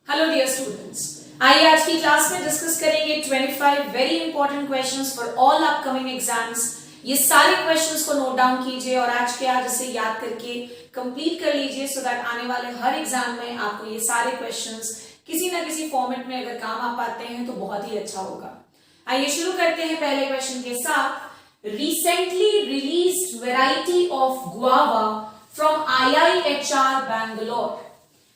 Hello dear students, आइए आज की क्लास में डिस्कस करेंगे 25 very important questions for all upcoming exams. ये सारे क्वेश्चंस को नोट डाउन कीजिए और आज के आज इसे याद करके कंप्लीट कर लीजिए सो दैट आने वाले हर एग्जाम में आपको ये सारे क्वेश्चंस किसी ना किसी फॉर्मेट में अगर काम आ पाते हैं तो बहुत ही अच्छा होगा। आइए शुरू करते हैं पहले क्वेश्चन के साथ। Recently released variety of guava from IIHR Bangalore,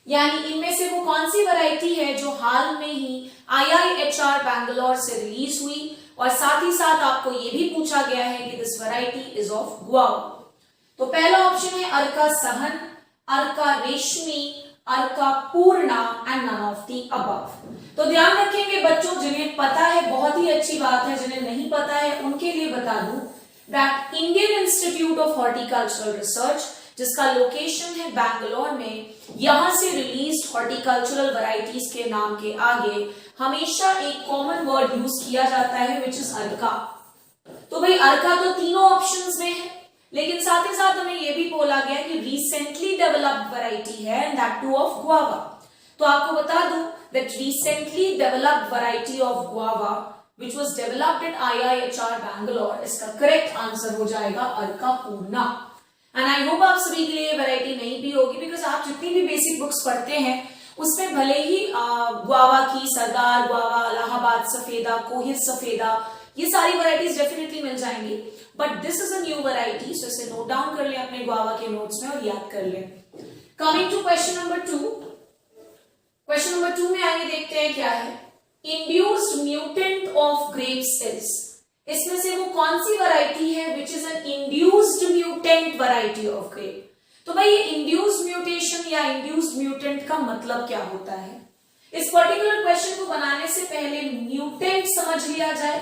यानी इनमें से वो कौन सी वैरायटी है जो हाल में ही IIHR बैंगलोर से रिलीज हुई, और साथ ही साथ आपको ये भी पूछा गया है कि this variety is of guava. तो पहला ऑप्शन है Arka Sahan, Arka Reshmi, Arka Purna and none of the above. तो ध्यान रखेंगे बच्चों, जिन्हें पता है बहुत ही अच्छी बात है, जिन्हें नहीं पता है उनके लिए बता दूं that Indian institute of horticultural research, जिसका लोकेशन है बैंगलोर में, यहां से रिलीज हॉर्टिकल्चरल वैरायटीज के नाम के आगे हमेशा एक कॉमन वर्ड यूज किया जाता है विच इज अर्का। तो भाई अर्का तो तीनों ऑप्शंस में है, लेकिन साथ ही साथ हमें यह भी बोला गया कि रिसेंटली डेवलप्ड वैरायटी है and that two of guava. तो आपको बता दूं that recently developed variety of guava which was developed at IIHR Bangalore, इसका करेक्ट आंसर हो जाएगा अर्का पूर्णा। एंड आई होप आप सभी के लिए वैरायटी नहीं भी होगी, बिकॉज आप जितनी भी बेसिक बुक्स पढ़ते हैं उसमें भले ही गुआवा की सरदार गुआवा, इलाहाबाद सफेदा, कोहिर सफेदा, ये सारी वैरायटीज डेफिनेटली मिल जाएंगी, but this is a new variety, so इसे नोट डाउन कर ले अपने गुआवा के नोट्स में और याद कर ले। Coming to question number 2, question number 2 में आगे देखते हैं क्या है। Induced mutant of grapes is, इसमें से वो कौन सी वैरायटी है which is an induced mutant variety of grape. तो भाई ये इंड्यूस्ड म्यूटेशन या इंड्यूस्ड म्यूटेंट का मतलब क्या होता है, इस पर्टिकुलर क्वेश्चन को बनाने से पहले म्यूटेंट समझ लिया जाए,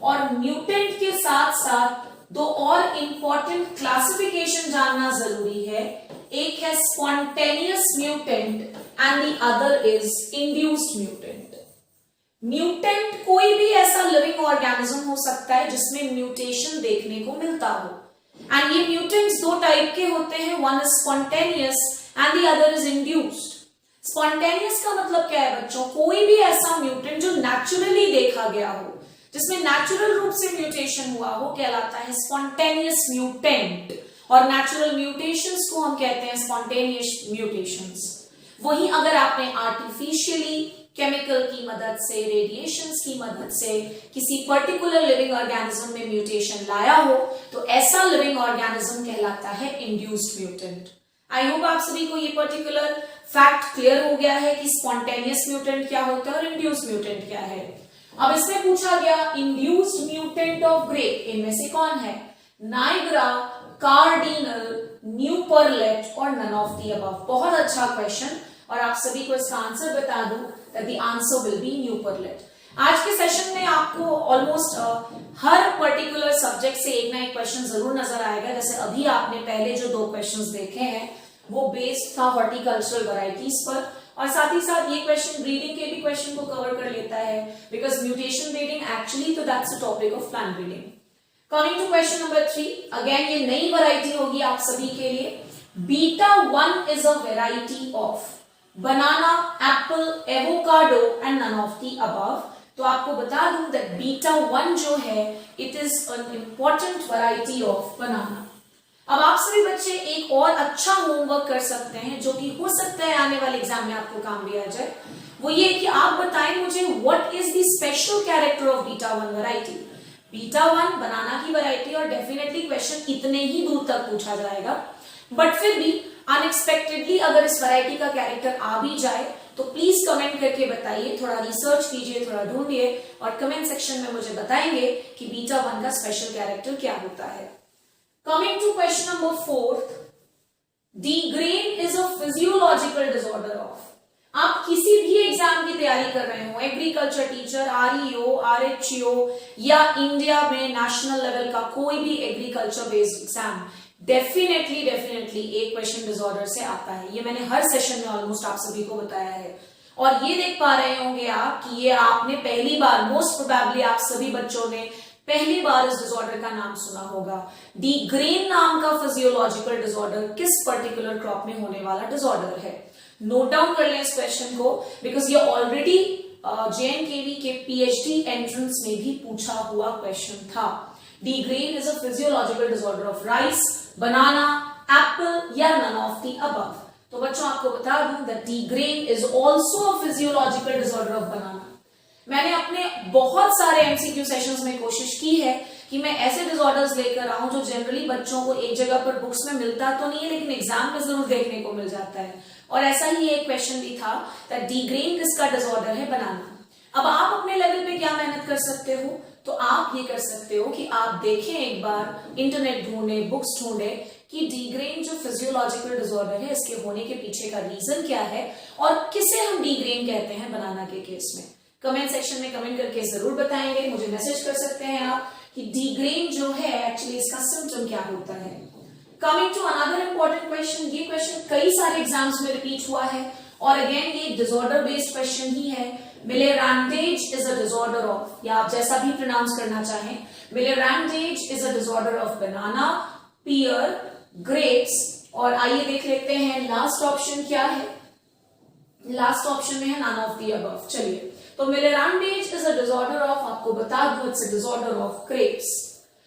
और म्यूटेंट के साथ साथ दो और इंपॉर्टेंट क्लासिफिकेशन जानना जरूरी है। एक है spontaneous mutant and the other is induced mutant. Mutant कोई भी ऐसा लिविंग ऑर्गेनिज्म हो सकता है जिसमें म्यूटेशन देखने को मिलता हो, एंड ये म्यूटेंट्स दो टाइप के होते हैं, one is spontaneous and the other is induced. Spontaneous का मतलब क्या है बच्चों, कोई भी ऐसा म्यूटेंट जो नेचुरली देखा गया हो, जिसमें नेचुरल रूप से म्यूटेशन हुआ हो, कहलाता है स्पॉन्टेनियस म्यूटेंट, और नेचुरल म्यूटेशंस को हम कहते हैं स्पॉन्टेनियस म्यूटेशंस। वहीं अगर आपने आर्टिफिशियली केमिकल की मदद से, रेडिएशंस की मदद से किसी पर्टिकुलर लिविंग ऑर्गेनिज्म में म्यूटेशन लाया हो, तो ऐसा लिविंग ऑर्गेनिज्म कहलाता है इंड्यूस्ड म्यूटेंट। आई होप आप सभी को ये पर्टिकुलर फैक्ट क्लियर हो गया है कि स्पॉन्टेनियस म्यूटेंट क्या होता है और इंड्यूस्ड म्यूटेंट क्या है। अब इसमें पूछा गया इंड्यूस्ड म्यूटेंट ऑफ ग्रेप, इनमें से कौन है, नाइग्रा, कार्डिनल, न्यू पर्लेट और नन ऑफ द अबव। बहुत अच्छा क्वेश्चन, और आप सभी को इसका आंसर बता दूं that the answer will be new Perlette. आज के सेशन में आपको ऑलमोस्ट हर पर्टिकुलर सब्जेक्ट से एक ना एक क्वेश्चन जरूर नजर आएगा। जैसे अभी आपने पहले जो 2 क्वेश्चंस देखे हैं वो बेस्ड था हॉर्टिकल्चरल वैरायटीज पर, और साथ ही साथ ये क्वेश्चन ब्रीडिंग के भी क्वेश्चन को कवर कर लेता है, बिकॉज म्यूटेशन ब्रीडिंग एक्चुअली तो that's the topic of plant breeding. Coming to question number 3, again ये नई वैरायटी होगी आप सभी के लिए। Beta 1 is a variety of banana, apple, avocado and none of the above. तो आपको बता दूं दैट बीटा 1 जो है it is an important variety of banana. अब आप सभी बच्चे एक और अच्छा होमवर्क कर सकते हैं, जो कि हो सकता है आने वाले एग्जाम में आपको काम भी आ जाए। वो ये कि आप बताएं मुझे what is the special character of beta 1 variety. Beta 1 बनाना की वैरायटी, और डेफिनेटली क्वेश्चन इतने ही दूर तक पूछा जाएगा, बट फिर भी अनएक्सपेक्टेडली अगर इस वैरायटी का कैरेक्टर आ भी जाए तो प्लीज कमेंट करके बताइए, थोड़ा रिसर्च कीजिए, थोड़ा ढूंढिए, और कमेंट सेक्शन में मुझे बताएंगे कि बीटा 1 का स्पेशल कैरेक्टर क्या होता है। Coming to question number 4, D grain is a physiological disorder of. आप किसी भी एग्जाम की तैयारी कर रहे हो, एग्रीकल्चर टीचर, REO, RHEO या इंडिया में नेशनल लेवल का कोई भी एग्रीकल्चर बेस्ड एग्जाम, डेफिनेटली एक क्वेश्चन डिसऑर्डर से आता है। ये मैंने हर सेशन में ऑलमोस्ट आप सभी को बताया है, और ये देख पा रहे होंगे आप कि ये आपने पहली बार, मोस्ट प्रोबेबली आप सभी बच्चों ने पहली बार इस डिसऑर्डर का नाम सुना होगा। डी ग्रेन नाम का फिजियोलॉजिकल डिसऑर्डर किस पर्टिकुलर क्रॉप में होने वाला डिसऑर्डर है। नोट डाउन कर लें इस क्वेश्चन को, बिकॉज ये ऑलरेडी JNKV के PhD एंट्रेंस में भी पूछा हुआ क्वेश्चन था। D grain is a physiological disorder of rice, banana, Apple या नन ऑफ द अबव। तो बच्चों आपको बता दूं that D grain is also a physiological disorder of बनाना। मैंने अपने बहुत सारे MCQ सेशंस में कोशिश की है कि मैं ऐसे डिसऑर्डर्स लेकर आऊं जो जनरली बच्चों को एक जगह पर बुक्स में मिलता तो नहीं है, लेकिन एग्जाम में जरूर देखने को मिल जाता है। और ऐसा ही एक क्वेश्चन भी था दैट डी ग्रेन किसका डिसऑर्डर है, बनाना। अब आप अपने लेवल पे क्या मेहनत कर सकते हो, तो आप ये कर सकते हो कि आप देखें एक बार, इंटरनेट ढूंढे, बुक्स ढूंढे कि डी ग्रेन जो फिजियोलॉजिकल डिसऑर्डर है इसके होने के पीछे का रीजन क्या है और किसे हम डी ग्रेन कहते हैं बनाना के केस में। कमेंट सेक्शन में कमेंट करके जरूर बताएंगे, मुझे मैसेज कर सकते हैं आप कि डी ग्रेन जो है एक्चुअली इसका सिम्टम क्या होता है। Coming to another important question, ये क्वेश्चन कई सारे एग्जाम्स में रिपीट हुआ है और अगेन ये डिसऑर्डर बेस्ड क्वेश्चन ही है। Millerandage is a disorder of, या आप जैसा भी प्रोनाउंस करना चाहें, millerandage is a disorder of banana, pear, grapes. और आइए देख लेते हैं लास्ट ऑप्शन क्या है। लास्ट ऑप्शन में है नन ऑफ द अबव। चलिए, तो मिलेरांडेज इज अ डिसऑर्डर ऑफ, आपको बता दूं it's a disorder of grapes.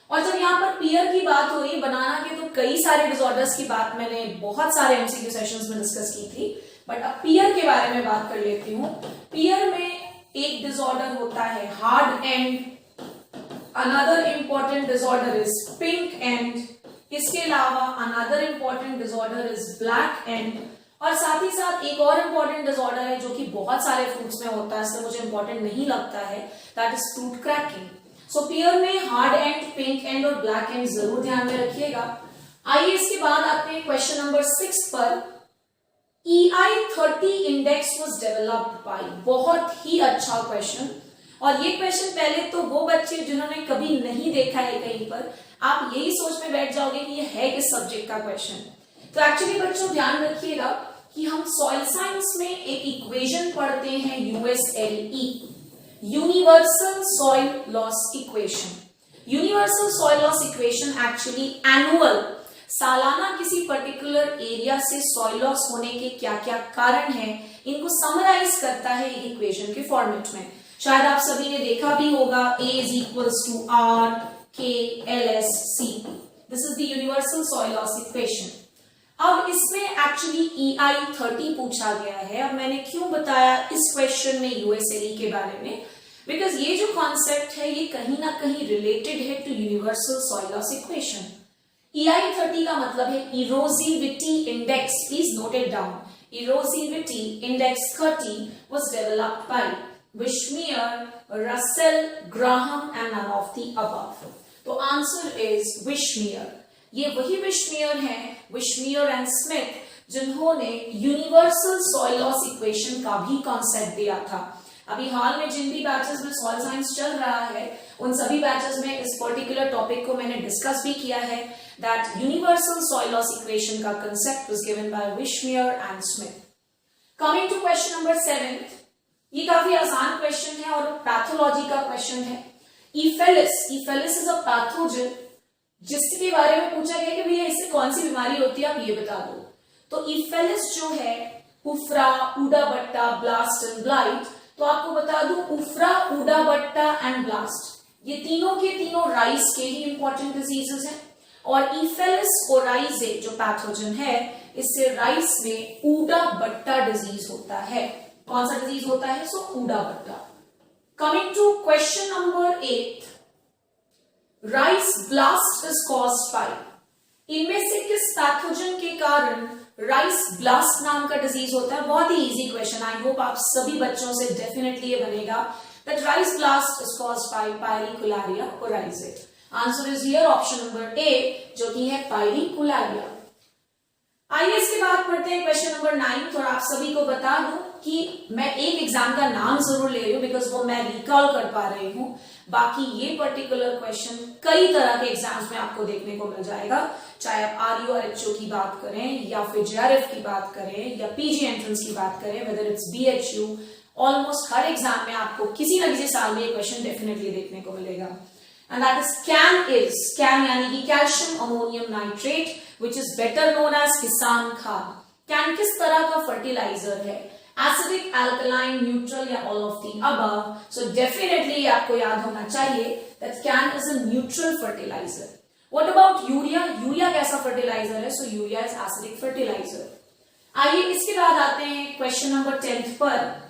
और जब यहाँ पर पियर की बात हो रही है, बनाना के तो कई सारे डिसऑर्डर्स की बात मैंने बहुत सारे MCQ सेशंस में डिस्कस की थी, बट अब पियर के बारे में बात कर लेती हूँ। पियर में एक डिसऑर्डर होता है hard and, another important disorder is pink and, इसके अलावा another important disorder is black and, और साथ ही साथ एक और इंपॉर्टेंट डिसऑर्डर है जो कि बहुत सारे फ्रूट्स में होता है, इसलिए मुझे इंपॉर्टेंट नहीं लगता है, दैट इज फ्रूट क्रैकिंग। सो पियर में हार्ड एंड, पिंक एंड और ब्लैक एंड जरूर ध्यान में रखिएगा। आइए इसके बाद आते हैं क्वेश्चन नंबर 6 पर। EI30 index was developed by, बहुत ही अच्छा क्वेश्चन। और ये क्वेश्चन पहले तो वो बच्चे जिन्होंने कभी नहीं देखा है कहीं पर, आप यही सोच में बैठ जाओगे कि ये है किस सब्जेक्ट का क्वेश्चन। तो एक्चुअली बच्चों ध्यान रखिएगा कि हम सॉइल साइंस में एक इक्वेशन पढ़ते हैं USLE, universal soil loss equation. Universal soil loss equation actually annual, सालाना किसी पर्टिकुलर एरिया से सॉइल लॉस होने के क्या क्या कारण हैं, इनको समराइज करता है एक इक्वेशन के फॉर्मेट में। शायद आप सभी ने देखा भी होगा, A is equals to R K L S C, this is the universal soil loss equation. अब इसमें एक्चुअली EI30 पूछा गया है। अब मैंने क्यों बताया इस क्वेश्चन में USLE के बारे में, बिकॉज ये जो कॉन्सेप्ट है ये कहीं ना कहीं रिलेटेड है to universal soil loss equation. EI30 का मतलब है erosivity index, please note it down. Erosivity index 30 was developed by Wishmeyer, Russell, Graham and none of the above. तो आंसर इज Wishmeyer। ये वही विशमेयर हैं, विशमेयर एंड स्मिथ, जिन्होंने universal soil loss equation का भी कॉन्सेप्ट दिया था। अभी हाल में जिन भी बैचेस में सॉइल साइंस चल रहा है, उन सभी बैचेस में इस पर्टिकुलर टॉपिक को मैंने डिस्कस भी किया है, that universal soil loss equation का concept was given by Wischmeier and Smith. Coming to question number 7, ये काफी आसान क्वेश्चन है और पैथोलॉजी का क्वेश्चन है। इफेलिस इज अ पैथोजन जिसके बारे में पूछा गया कि भैया इससे कौन सी बीमारी होती है, आप ये बता दो। तो इफेलिस जो है उफरा, ऊडा बट्टा, ब्लास्ट एंड ब्लाइट। तो आपको बता दूं उफरा, ऊडा बट्टा एंड ब्लास्ट, ये तीनों के तीनों राइस के ही इंपॉर्टेंट डिजीजेस हैं। और इफेलिस ओराइजे जो पैथोजन है, इससे राइस में ऊडा बट्टा डिजीज होता है। कौन सा डिजीज होता है? सो ऊडा बट्टा। Coming to question number 8, rice blast is caused by, इनमें से किस पैथोजन के कारण राइस ब्लास्ट नाम का डिजीज होता है? बहुत ही इजी क्वेश्चन, आई होप आप सभी बच्चों से डेफिनेटली ये बनेगा that rice blast is caused by Pyricularia oryzae. Answer is here option number A, जो कि है पायरिकुलारिया। आइए इसके बाद पढ़ते हैं क्वेश्चन नंबर 9। और आप सभी को बता दूं कि मैं एक एग्जाम का नाम जरूर ले रही हूं बिकॉज वो मैं रिकॉल कर पा रही हूं, बाकी ये पर्टिकुलर क्वेश्चन कई तरह के एग्जाम्स में आपको देखने को मिल जाएगा, चाहे आप RU और HO की बात करें या फिर JRF की बात करें या PG एंट्रेंस की बात करें, whether it's BHU, almost her exam में आपको किसी न किसी साल में ये क्वेश्चन डेफिनेटली देखने को मिलेगा। एंड दैट इज CAN यानी कि calcium ammonium nitrate, which is better known as किसान खाद। किस तरह का फर्टिलाइजर है, एसिडिक, अल्कलाइन, न्यूट्रल या all of the above. So definitely आपको याद होना चाहिए that CAN is a neutral fertilizer. What about urea? Urea कैसा फर्टिलाइजर है? So urea is acidic fertilizer. आइए इसके बाद आते हैं क्वेश्चन नंबर 10 पर।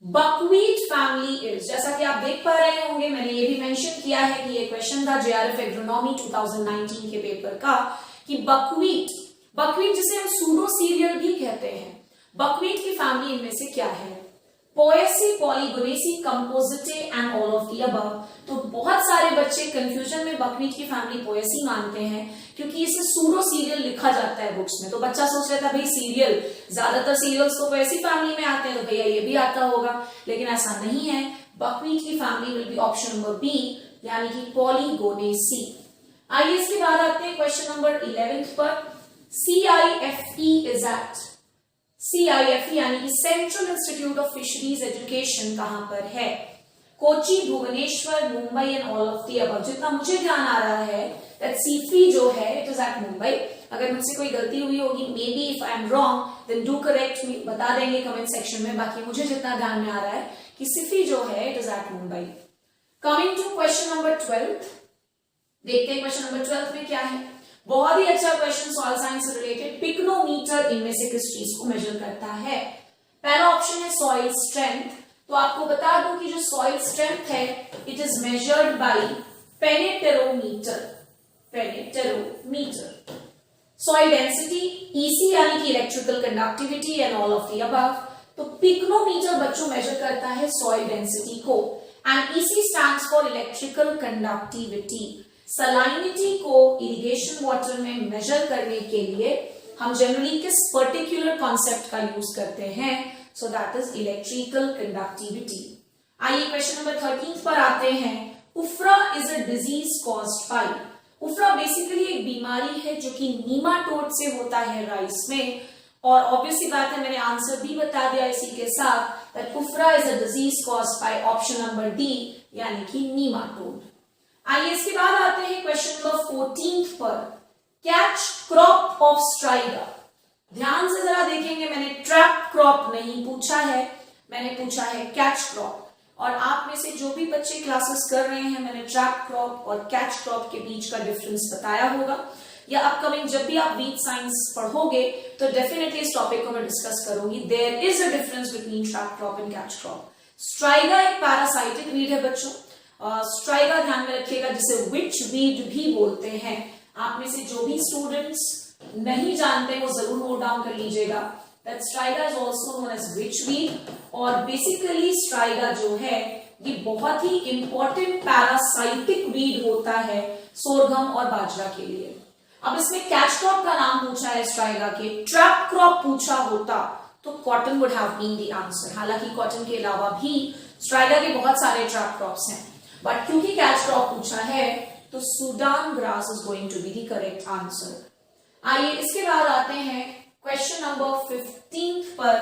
बकवीट फैमिली इज, जैसा कि आप देख पा रहे होंगे, मैंने ये भी मेंशन किया है कि ये क्वेश्चन था जेआरएफ एग्रोनॉमी 2019 के पेपर का, कि बकवीट जिसे हम सूडो सीरियल भी कहते हैं, बकवीट की फैमिली इनमें से क्या है? Poaceae, Polygonaceae, Compositae and all of the above. तो बहुत सारे बच्चे कंफ्यूजन में बकवीट की फैमिली पोएसी मानते हैं क्योंकि इसे सूडो सीरियल लिखा जाता है बुक्स में। तो बच्चा सोच रहा था भाई सीरियल, ज्यादातर सीरियल्स तो पोएसी फैमिली में आते हैं, तो भैया ये भी आता होगा, लेकिन ऐसा नहीं है। बकवीट की family will be option number B, यानी कि पॉलीगोनेसी। आइए इसके बाद आते हैं क्वेश्चन नंबर 11 पर। CIFE इज एट, CIFE यानी कि Central Institute of Fisheries Education कहां पर है? Kochi, Bhubaneswar, Mumbai and all of the above. जितना मुझे ध्यान आ रहा है दैट सीफी जो है इट इज एट मुंबई। अगर मुझसे कोई गलती हुई होगी, maybe if I am wrong then do correct me, बता देंगे कमेंट सेक्शन में। बाकी मुझे जितना ध्यान में आ रहा है कि सिफी जो है it is at Mumbai. Coming to question number 12, देखते हैं क्वेश्चन नंबर 12 में क्या है। बहुत ही अच्छा क्वेश्चन, सॉइल साइंस से रिलेटेड। पिग्नोमीटर इनमें से किस चीज को मेजर करता है? पहला ऑप्शन है सॉइल स्ट्रेंथ। तो आपको बता दूं कि जो सॉइल स्ट्रेंथ है it is measured by penetrometer, penetrometer. Soil density, EC यानी कि electrical conductivity and all of the above. तो पिग्नोमीटर बच्चों मेजर करता है सॉइल डेंसिटी को, and EC stands for electrical conductivity. Salinity को इरिगेशन वाटर में मेजर करने के लिए हम जनरली किस पर्टिकुलर कॉन्सेप्ट का यूज करते हैं? So that is electrical conductivity. आइए क्वेश्चन नंबर 13 पर आते हैं। उफ्रा is a disease caused by, उफ्रा बेसिकली एक बीमारी है जो कि नीमाटोड से होता है राइस में, और ऑब्वियसली बात है मैंने आंसर भी बता दिया इसी के साथ, दैट उफ्रा is a disease caused by option number D, यानी कि नीमाटोड। आइए इसके बाद आते हैं क्वेश्चन नंबर 14 पर। Catch crop of Striga. ध्यान से जरा देखेंगे, मैंने ट्रैप क्रॉप नहीं पूछा है, मैंने पूछा है कैच क्रॉप। और आप में से जो भी बच्चे क्लासेस कर रहे हैं, मैंने ट्रैप क्रॉप और कैच क्रॉप के बीच का डिफरेंस बताया होगा, या अपकमिंग जब भी आप वीट साइंस पढ़ोगे तो डेफिनेटली इस टॉपिक को मैं डिस्कस करूंगी। There is a difference between trap crop and catch crop. Striga एक पैरासाइटिक वीड है बच्चों। स्ट्राइगा ध्यान में रखिएगा, जिसे विच वीड भी बोलते हैं। आप में से जो भी स्टूडेंट्स नहीं जानते वो जरूर नोट डाउन कर लीजिएगा that striga is also known as witch weed. और बेसिकली स्ट्राइगा जो है ये बहुत ही इंपॉर्टेंट पैरासाइटिक वीड होता है सोरगम और बाजरा के लिए। अब इसमें कैच क्रॉप का नाम पूछा है स्ट्राइगा के, ट्रैप क्रॉप पूछा होता तो cotton would have been the answer. हालांकि कॉटन के अलावा भी स्ट्राइगा के बहुत सारे ट्रैप क्रॉप्स हैं, बट क्योंकि कैच क्रॉप पूछा है तो Sudan grass is going to be the correct answer. आइए इसके बाद आते हैं क्वेश्चन नंबर 15 पर।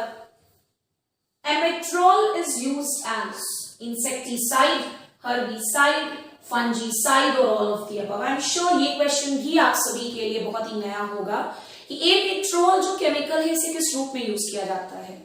Amitrole is used as insecticide, herbicide, fungicide और all of the above. I am sure ये क्वेश्चन भी आप सभी के लिए बहुत ही नया होगा कि एमेट्रोल जो केमिकल है इसे किस रूप में यूज किया जाता है।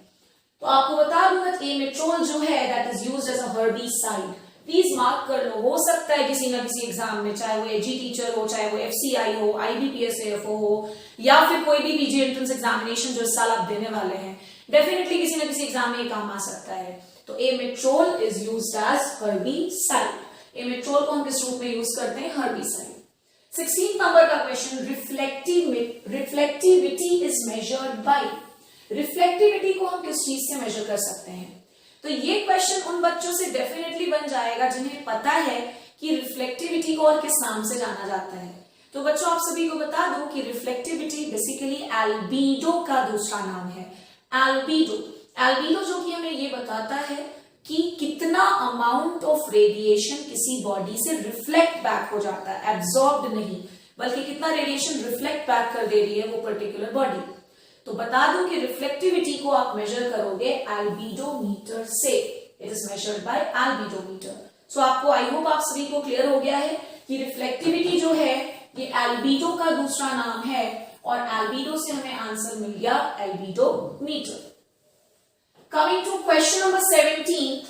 तो आपको बता दूं कि एमेट्रोल जो है that is used as a herbicide. Please mark कर लो, हो सकता है किसी ना किसी एग्जाम में, चाहे वो एजी टीचर हो, चाहे वो एफसीआई हो, आईबीपीएसएएफओ हो, या फिर कोई भी पीजी एंट्रेंस एग्जामिनेशन जो इस साल आप देने वाले हैं, डेफिनेटली किसी ना किसी एग्जाम में ये काम आ सकता है। तो एमेट्रोल इज यूज्ड एज हर्बिसाइड। एमेट्रोल को हम किस रूप में यूज करते हैं? हर्बिसाइड। 16 नंबर का question, reflectivity is measured bye. Reflectivity को हम किस चीज से मेजर कर सकते हैं? तो ये क्वेश्चन उन बच्चों से डेफिनेटली बन जाएगा जिन्हें पता है कि रिफ्लेक्टिविटी को और किस नाम से जाना जाता है। तो बच्चों आप सभी को बता दूं कि रिफ्लेक्टिविटी बेसिकली एल्बीडो का दूसरा नाम है। एल्बीडो, एल्बीडो जो कि हमें ये बताता है कि कितना अमाउंट ऑफ रेडिएशन किसी बॉडी से रिफ्लेक्ट बैक हो जाता है, एब्जॉर्ब्ड नहीं, बल्कि कितना रेडिएशन रिफ्लेक्ट बैक कर दे रही है वो पर्टिकुलर बॉडी। तो बता दूं कि रिफ्लेक्टिविटी को आप मेजर करोगे एल्बिडोमीटर से। It is measured by albedometer. So आपको, आई होप आप सभी को क्लियर हो गया है कि रिफ्लेक्टिविटी जो है ये एल्बिडो का दूसरा नाम है और एल्बिडो से हमें आंसर मिल गया albedometer. Coming to question number 17,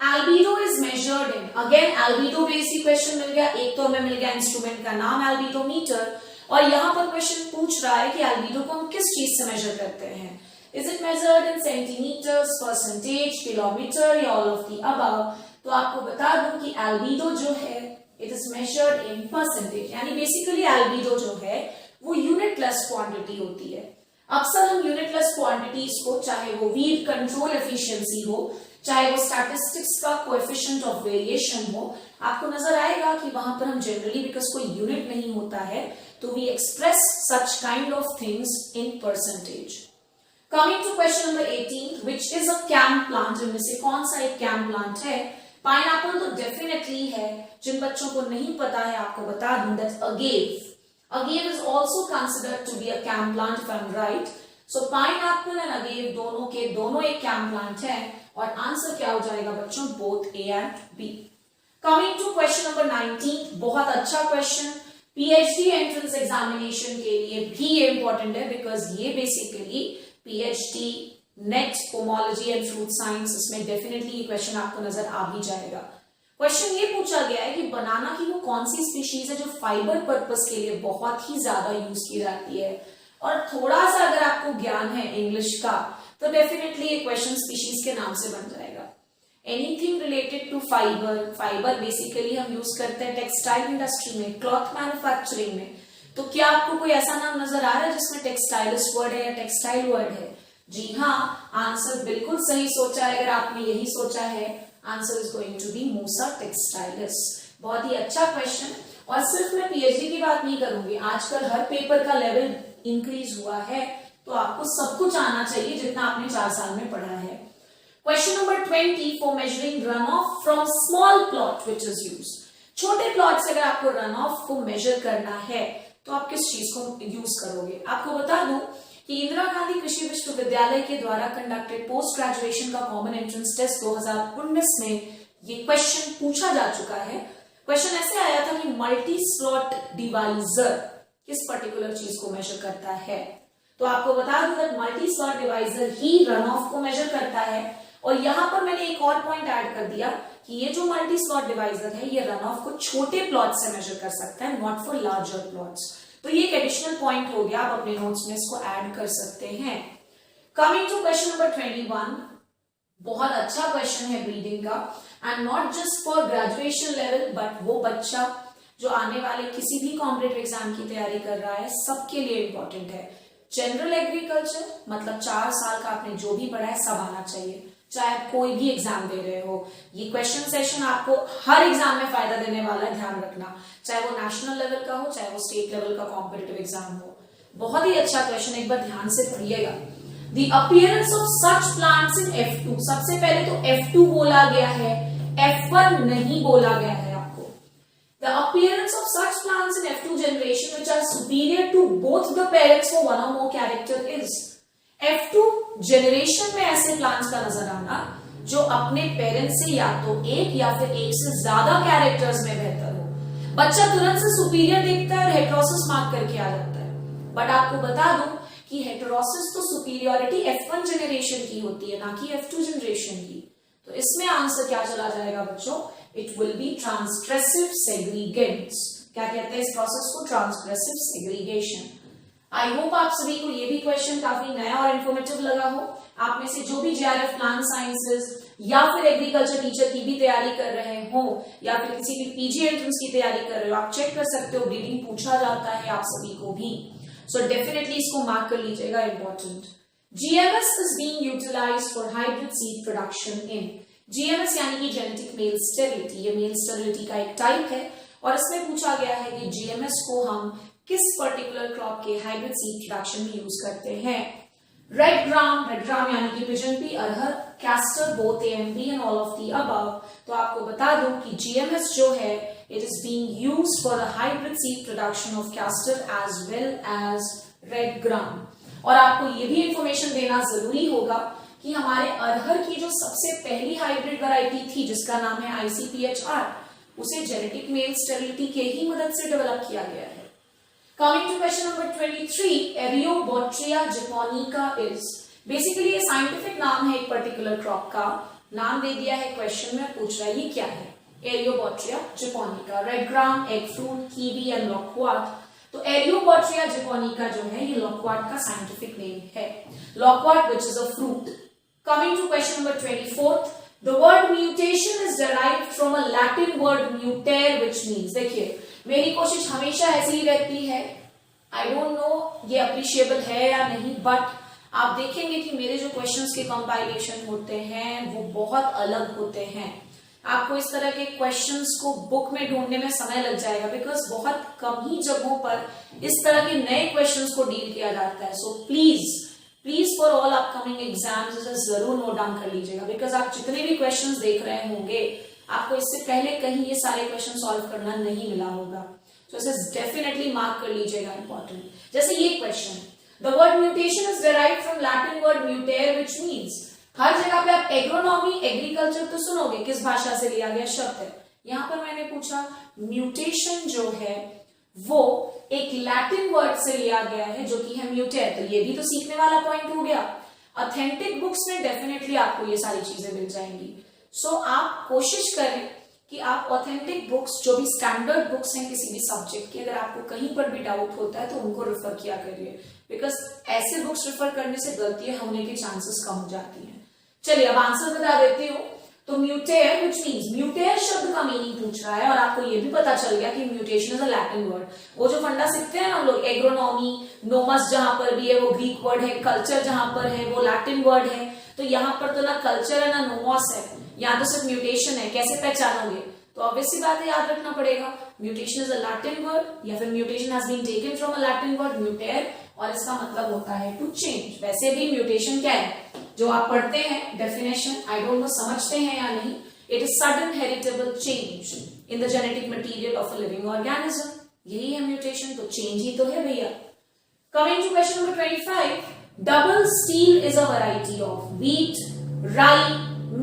albedo is measured in, again albedo basic question मिल गया, एक तो हमें मिल गया इंस्ट्रूमेंट का नाम एल्बिडोमीटर, और यहां पर क्वेश्चन पूछ रहा है कि एल्बिडो को हम किस चीज से मेजर करते हैं। Is it measured in centimetres, percentage, kilometre या ऑल ऑफ द अबव। तो आपको बता दूं कि एल्बिडो जो है it is measured in percentage, यानी बेसिकली एल्बिडो जो है वो यूनिटलेस क्वांटिटी होती है। अक्सर हम यूनिटलेस क्वांटिटीज को, चाहे वो वीट कंट्रोल एफिशिएंसी हो, चाहे वो स्टैटिस्टिक्स का कोएफिशिएंट ऑफ वेरिएशन हो, आपको नजर आएगा कि वहां पर हम जनरली, बिकॉज कोई यूनिट नहीं होता है, तो we express such kind of things in percentage. Coming to question number 18, which is a CAM plant, इनमें से कौन सा एक कैम प्लांट है। पाइनएप्पल तो डेफिनेटली है, जिन बच्चों को नहीं पता है आपको बता दूं that agave is also considered to be a cam plant if I'm right. So pineapple and agave दोनों के दोनों एक cam plant है, और आंसर क्या हो जाएगा बच्चों, both A and B। Coming to question number 19, बहुत अच्छा क्वेश्चन, PhD एंट्रेंस एग्जामिनेशन के लिए भी ये इंपॉर्टेंट है, बिकॉज ये basically PhD net pomology and fruit science, इसमें डेफिनेटली ये क्वेश्चन आपको नजर आ भी जाएगा। क्वेश्चन ये पूछा गया है कि बनाना की वो कौन सी स्पीशीज है जो फाइबर पर्पस के लिए बहुत ही ज्यादा यूज की जाती है, और थोड़ा सा अगर आपको ज्ञान है इंग्लिश का तो डेफिनेटली ये क्वेश्चन स्पीशीज के नाम से बन जाएगा। Anything related to fibre basically हम यूज करते हैं टेक्सटाइल इंडस्ट्री में, क्लॉथ मैन्युफैक्चरिंग में। तो क्या आपको कोई ऐसा नाम नजर आ रहा है जिसमें टेक्सटाइलिस्ट वर्ड है या टेक्सटाइल वर्ड है? जी हाँ, आंसर बिल्कुल सही सोचा है। अगर आपने यही सोचा है, answer is going to be Musa textilis. बहुत ही अच्छा क्वेश्चन, और सिर्फ मैं पीएचडी की बात नहीं करूंगी, आजकल हर पेपर का लेवल इंक्रीज हुआ है, तो आपको सब कुछ आना चाहिए जितना आपने 4 साल में पढ़ा है। Question number 20, for measuring run of from small plot which is use. छोटे प्लॉट से अगर आपको रन ऑफ को मेजर करना है तो आप किस चीज को यूज करोगे? आपको बता दूं कि इंदिरा गांधी कृषि विश्वविद्यालय के द्वारा कंडक्टेड पोस्ट ग्रेजुएशन का कॉमन एंट्रेंस टेस्ट 2019 में ये क्वेश्चन पूछा जा चुका है। क्वेश्चन ऐसे आया था कि मल्टी स्लॉट डिवाइजर किस पर्टिकुलर चीज को मेजर करता है। तो आपको बता दूं कि multi slot divisor he run of को मेजर करता है, और यहां पर मैंने एक और पॉइंट ऐड कर दिया कि ये जो मल्टी स्लॉट डिवाइजर है ये रन ऑफ को छोटे प्लॉट से मेजर कर सकता है, नॉट फॉर लार्जर प्लॉट्स। तो ये एक एडिशनल पॉइंट हो गया, आप अपने नोट्स में इसको ऐड कर सकते हैं। कमिंग टू क्वेश्चन नंबर 21, बहुत अच्छा क्वेश्चन है ब्रीडिंग का, and not just for graduation level, but वो बच्चा जो आने वाले किसी भी कॉम्पिटिटिव एग्जाम की तैयारी कर रहा है सबके लिए इंपॉर्टेंट है। जनरल एग्रीकल्चर मतलब 4 साल का आपने जो भी पढ़ा है सब आना चाहिए, चाहे कोई भी एग्जाम दे रहे हो। ये क्वेश्चन सेशन आपको हर एग्जाम में फायदा देने वाला है, ध्यान रखना, चाहे वो नेशनल लेवल का हो, चाहे वो स्टेट लेवल का कॉम्पिटिटिव एग्जाम हो। बहुत ही अच्छा क्वेश्चन, एक बार ध्यान से पढ़िएगा। The appearance of such plants in F2, सबसे पहले तो F2 बोला गया है, F1 नहीं बोला गया है आपको। The appearance of such plants in F2 generation which are superior to both the parents for one or more character is। F2 generation में ऐसे प्लांट्स का नजर आना जो अपने पेरेंट्स से या तो एक या फिर एक से ज्यादा कैरेक्टर्स में बेहतर हो। बच्चा तुरंत से सुपीरियर देखता है और हेटेरोसिस मार्क करके आ जाता है, बट आपको बता दूं कि हेटेरोसिस तो सुपीरियरिटी F1 जनरेशन की होती है, ना कि F2 जनरेशन की। तो इसमें आंसर क्या चला जाएगा बच्चों? It will be ट्रांसग्रेसिव सेग्रीगेंट्स। क्या कहते हैं इस प्रोसेस को? ट्रांसग्रेसिव सेग्रीगेशन। आई होप आप सभी को ये भी क्वेश्चन काफी नया और इन्फॉर्मेटिव लगा हो। आप में से जो भी JRF प्लांट साइंसेज या फिर एग्रीकल्चर टीचर की भी तैयारी कर रहे हो, या फिर किसी भी पीजी एंट्रेंस की तैयारी कर रहे हो, आप चेक कर सकते हो, ब्रीडिंग पूछा जाता है आप सभी को भी। सो डेफिनेटली इसको मार्क कर लीजिएगा, important. GMS is being utilized for hybrid seed production in। GMS यानी कि जेनेटिक मेल स्टेरिलिटी, ये मेल स्टेरिलिटी का एक टाइप है, और इसमें पूछा गया है कि GMS को हम किस पर्टिकुलर क्रॉप के हाइब्रिड सीड प्रोडक्शन में यूज करते हैं। रेड ग्राम यानी कि pigeon P, arhar, castor, both A and B and all of the above। तो आपको बता दूं कि GMS जो है it is being used for the hybrid seed production of castor as well as red gram। और आपको ये भी इंफॉर्मेशन देना जरूरी होगा कि हमारे अरहर की जो सबसे पहली हाइब्रिड वैरायटी थी जिसका नाम है ICPHR, उसे जेनेटिक मेल स्टेरिलिटी के ही मदद से डेवलप किया गया है। Coming to question number 23, Eriobotrya japonica is basically ये साइंटिफिक नाम है एक पर्टिकुलर क्रॉप का, नाम दे दिया है क्वेश्चन में, पूछ रहा है ये क्या है, Eriobotrya japonica, red gram, egg fruit, kiwi and loquat. तो Eriobotrya japonica जो है ये लॉकवार्ट का साइंटिफिक नेम है, लॉकवार्ट which is a fruit। Coming to question number 24, the word mutation is derived from a Latin word mutere which means, देखिए मेरी कोशिश हमेशा ऐसी ही रहती है, आई डोंट नो ये अप्रिशिएबल है या नहीं, बट आप देखेंगे कि मेरे जो क्वेश्चंस के कंपाइलेशन होते हैं वो बहुत अलग होते हैं। आपको इस तरह के क्वेश्चंस को बुक में ढूंढने में समय लग जाएगा, बिकॉज बहुत कम ही जगहों पर इस तरह के नए क्वेश्चंस को डील किया जाता है। So please for all upcoming exams इसे जरूर नोट डाउन कर लीजिएगा, बिकॉज आप जितने भी क्वेश्चंस देख रहे होंगे आपको इससे पहले कहीं ये सारे क्वेश्चन सॉल्व करना नहीं मिला होगा। तो इसे डेफिनेटली मार्क कर लीजिएगा, इंपॉर्टेंट। जैसे ये question, the word mutation is derived from Latin word mutare which means, हर जगह पे आप एग्रोनॉमी एग्रीकल्चर तो सुनोगे, किस भाषा से लिया गया शब्द है। यहां पर मैंने पूछा म्यूटेशन जो है वो एक लैटिन वर्ड से लिया गया है जो कि है म्यूटेर, तो ये भी तो सीखने वाला पॉइंट हो गया। ऑथेंटिक बुक्स में डेफिनेटली आपको ये सारी चीजें मिल जाएंगी। सो आप कोशिश करें कि आप ऑथेंटिक बुक्स, जो भी स्टैंडर्ड बुक्स हैं किसी भी सब्जेक्ट की, अगर आपको कहीं पर भी डाउट होता है तो उनको रेफर किया करिए, बिकॉज ऐसे बुक्स रेफर करने से गलतियां होने के चांसेस कम हो जाती हैं। चलिए अब आंसर बता देती हूँ। तो म्यूटेयर व्हिच मींस, म्यूटेयर शब्द का मीनिंग पूछ रहा है और आपको ये भी पता चल गया कि mutation is a Latin word. वो जो फंडा सीखते हैं हम लोग, एग्रोनॉमी, नोमस जहां पर भी है वो ग्रीक वर्ड है, कल्चर जहां पर है वो लैटिन वर्ड है, तो यहाँ पर तो ना कल्चर है ना नोमस है, यहाँ तो सिर्फ म्यूटेशन है। कैसे पहचानोगे? तो ऑब्वियसली बात है, याद रखना पड़ेगा mutation is a Latin word या फिर mutation has been taken from a Latin word mutare, और इसका मतलब होता है टू चेंज। वैसे भी म्यूटेशन क्या है जो आप पढ़ते हैं डेफिनेशन, आई डोंट नो समझते हैं या नहीं, it is sudden heritable change in the genetic material of a living organism, यही है म्यूटेशन, तो चेंज ही तो है भैया। Coming to question number 25, double steel is a variety of wheat, rye,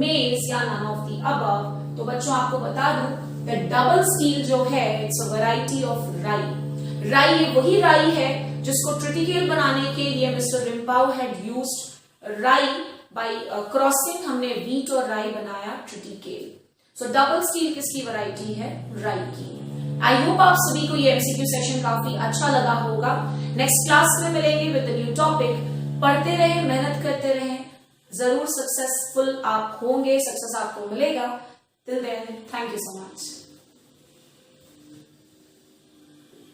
maize या नन ऑफ द अबव। तो बच्चों आपको बता दूं दैट डबल स्टील जो है इट्स अ वैरायटी ऑफ राई। राई वही राई है जिसको ट्रिटिकेल बनाने के लिए मिस्टर रिम्पाउ हैड यूज्ड राई, बाय क्रॉसिंग हमने व्हीट और राई बनाया ट्रिटिकेल। सो डबल स्टील किसकी वैरायटी है? राई की। आई होप आप सभी को ये एमसीक्यू सेशन काफी अच्छा लगा होगा। नेक्स्ट क्लास में मिलेंगे विद न्यू टॉपिक। पढ़ते रहे, मेहनत करते रहे, जरूर सक्सेसफुल आप होंगे, सक्सेस आपको मिलेगा। Till then, thank you so much.